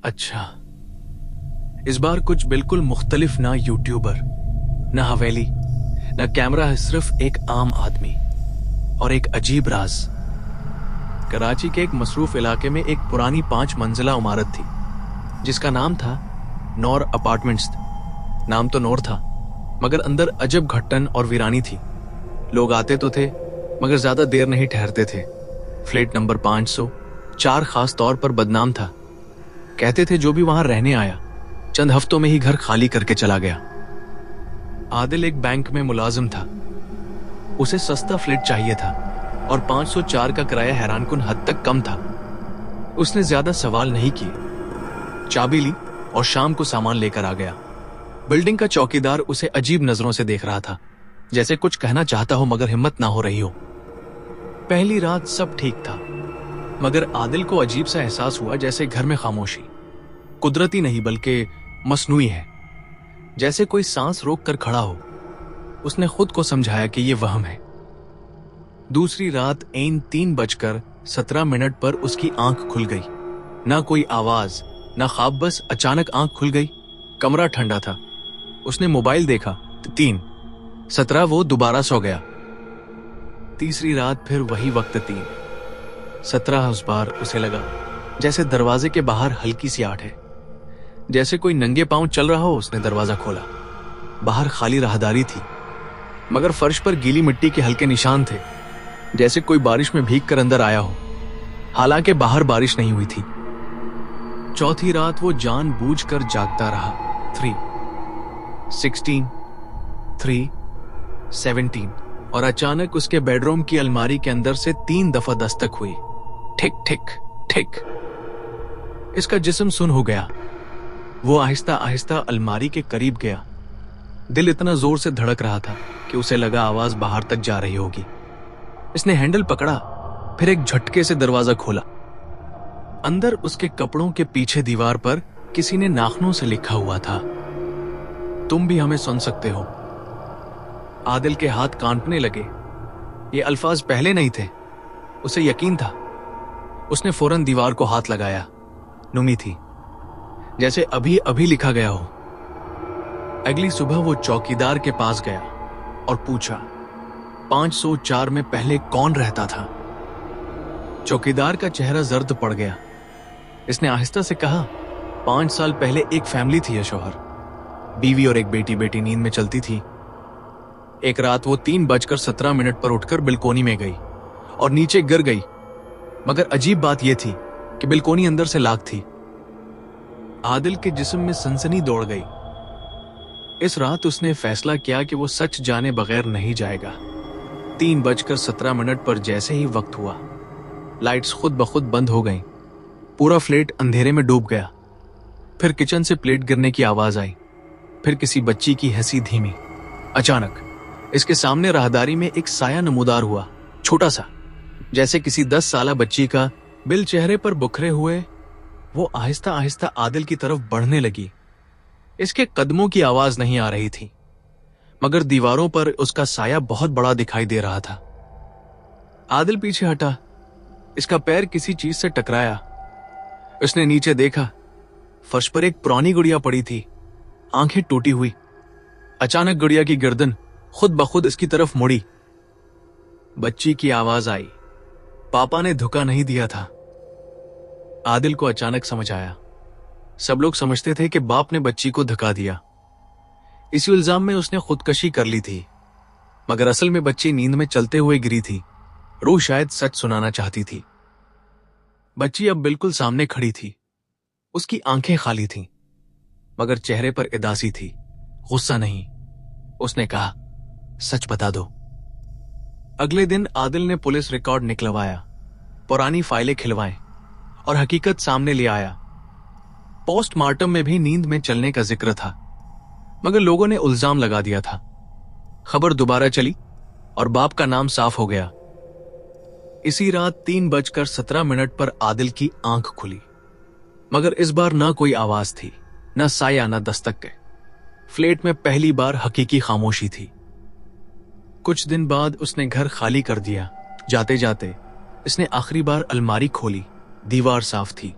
अच्छा, इस बार कुछ बिल्कुल मुख्तलिफ। ना यूट्यूबर, ना हवेली, ना कैमरा है, सिर्फ एक आम आदमी और एक अजीब राज। कराची के एक मसरूफ इलाके में एक पुरानी 5 मंजिला इमारत थी जिसका नाम था नौर अपार्टमेंट्स। नाम तो नौर था, मगर अंदर अजब घट्टन और वीरानी थी। लोग आते तो थे मगर ज्यादा देर नहीं ठहरते थे। फ्लैट नंबर 504 खास तौर पर बदनाम था। कहते थे जो भी वहां रहने आया चंद हफ्तों में ही घर खाली करके चला गया। आदिल एक बैंक में मुलाजिम था। उसे सस्ता फ्लैट चाहिए था और 504 का किराया हैरानकुन हद तक कम था। उसने ज्यादा सवाल नहीं किए, चाबी ली और शाम को सामान लेकर आ गया। बिल्डिंग का चौकीदार उसे अजीब नजरों से देख रहा था, जैसे कुछ कहना चाहता हो मगर हिम्मत ना हो रही हो। पहली रात सब ठीक था, मगर आदिल को अजीब सा एहसास हुआ जैसे घर में खामोशी कुदरती नहीं बल्कि मसनूई है, जैसे कोई सांस रोक कर खड़ा हो। उसने खुद को समझाया कि यह वहम है। दूसरी रात ऐन 3:17 पर उसकी आंख खुल गई। ना कोई आवाज, ना ख्वाब, बस अचानक आंख खुल गई। कमरा ठंडा था। उसने मोबाइल देखा तो 3:17 वो दोबारा सो गया। तीसरी रात फिर वही वक्त 3:17। उस बार उसे लगा जैसे दरवाजे के बाहर हल्की सी आहट है, जैसे कोई नंगे पांव चल रहा हो। उसने दरवाजा खोला। बाहर खाली राहदारी थी, मगर फर्श पर गीली मिट्टी के हल्के निशान थे, जैसे कोई बारिश में भीग कर अंदर आया हो। हालांकि बाहर बारिश नहीं हुई थी। चौथी रात वो जानबूझकर जागता रहा। 3:16, 3:17 और अचानक उसके बेडरूम की अलमारी के अंदर से 3 दफा दस्तक हुई। ठिक ठिक ठिक। इसका जिस्म सुन हो गया। वो आहिस्ता आहिस्ता अलमारी के करीब गया। दिल इतना जोर से धड़क रहा था कि उसे लगा आवाज बाहर तक जा रही होगी। इसने हैंडल पकड़ा, फिर एक झटके से दरवाजा खोला। अंदर उसके कपड़ों के पीछे दीवार पर किसी ने नाखूनों से लिखा हुआ था, तुम भी हमें सुन सकते हो। आदिल के हाथ कांपने लगे। ये अल्फाज पहले नहीं थे। उसे यकीन था। उसने फौरन दीवार को हाथ लगाया। नुमी थी, जैसे अभी अभी लिखा गया हो। अगली सुबह वो चौकीदार के पास गया और पूछा, 504 में पहले कौन रहता था? चौकीदार का चेहरा जर्द पड़ गया। इसने आहिस्ता से कहा, 5 साल पहले एक फैमिली थी है शौहर, बीवी और एक बेटी। बेटी नींद में चलती थी। एक रात वो 3:17 पर उठकर बिल्कोनी में गई और नीचे गिर गई। मगर अजीब बात यह थी कि बिल्कोनी अंदर से लाक थी। आदिल के जिस्म में सनसनी दौड़ गई। इस रात उसने फैसला किया कि वो सच जाने बगैर नहीं जाएगा। 3:17 पर जैसे ही वक्त हुआ, लाइट्स खुद ब खुद बंद हो गईं। पूरा फ्लैट अंधेरे में डूब गया। फिर किचन से प्लेट गिरने की आवाज आई, फिर किसी बच्ची की हंसी धीमी। अचानक इसके सामने राहदारी में एक साया नमूदार हुआ, छोटा सा, जैसे किसी 10 साला बच्ची का। बिल चेहरे पर बुखरे हुए वो आहिस्ता आहिस्ता आदिल की तरफ बढ़ने लगी। इसके कदमों की आवाज नहीं आ रही थी, मगर दीवारों पर उसका साया बहुत बड़ा दिखाई दे रहा था। आदिल पीछे हटा। इसका पैर किसी चीज से टकराया। उसने नीचे देखा। फर्श पर एक पुरानी गुड़िया पड़ी थी, आंखें टूटी हुई। अचानक गुड़िया की गर्दन खुद ब खुद इसकी तरफ मुड़ी। बच्ची की आवाज आई, पापा ने धोखा नहीं दिया था। आदिल को अचानक समझ आया। सब लोग समझते थे कि बाप ने बच्ची को धक्का दिया। इसी इल्जाम में उसने खुदकशी कर ली थी, मगर असल में बच्ची नींद में चलते हुए गिरी थी। रूह शायद सच सुनाना चाहती थी। बच्ची अब बिल्कुल सामने खड़ी थी। उसकी आंखें खाली थीं, मगर चेहरे पर उदासी थी, गुस्सा नहीं। उसने कहा, सच बता दो। अगले दिन आदिल ने पुलिस रिकॉर्ड निकलवाया, पुरानी फाइलें खिलवाएं और हकीकत सामने ले आया। पोस्टमार्टम में भी नींद में चलने का जिक्र था, मगर लोगों ने इल्जाम लगा दिया था। खबर दोबारा चली और बाप का नाम साफ हो गया। इसी रात 3:17 पर आदिल की आंख खुली, मगर इस बार ना कोई आवाज थी, ना साया, ना दस्तक के। फ्लैट में पहली बार हकीकी खामोशी थी। कुछ दिन बाद उसने घर खाली कर दिया। जाते जाते इसने आखिरी बार अलमारी खोली। दीवार साफ थी,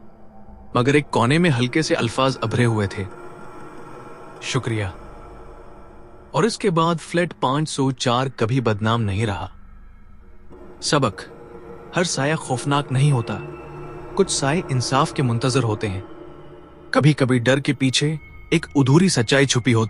मगर एक कोने में हल्के से अल्फाज अभरे हुए थे, शुक्रिया। और इसके बाद फ्लैट 504 कभी बदनाम नहीं रहा। सबक, हर साया खौफनाक नहीं होता, कुछ साए इंसाफ के मुंतजर होते हैं। कभी कभी डर के पीछे एक अधूरी सच्चाई छुपी होती